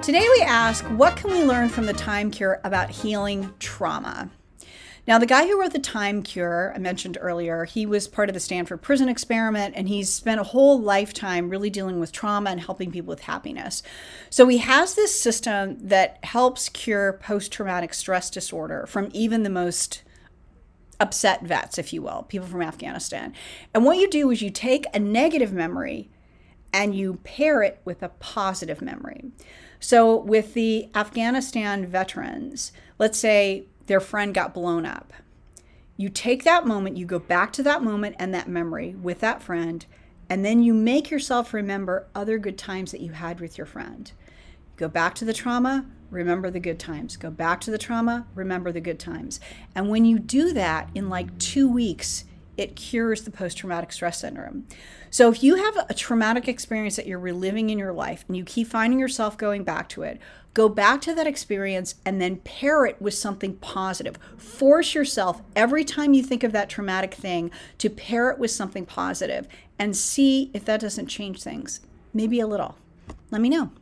Today we ask, what can we learn from the Time Cure about healing trauma? Now, the guy who wrote the Time Cure, I mentioned earlier, he was part of the Stanford Prison Experiment, and he's spent a whole lifetime really dealing with trauma and helping people with happiness. So he has this system that helps cure post-traumatic stress disorder from even the most upset vets, if you will, people from Afghanistan. And what you do is you take a negative memory and you pair it with a positive memory. So with the Afghanistan veterans, let's say their friend got blown up. You take that moment, you go back to that moment and that memory with that friend, and then you make yourself remember other good times that you had with your friend. Go back to the trauma, remember the good times. Go back to the trauma, remember the good times. And when you do that in like 2 weeks, it cures the post-traumatic stress syndrome. So if you have a traumatic experience that you're reliving in your life and you keep finding yourself going back to it, go back to that experience and then pair it with something positive. Force yourself every time you think of that traumatic thing to pair it with something positive and see if that doesn't change things. Maybe a little. Let me know.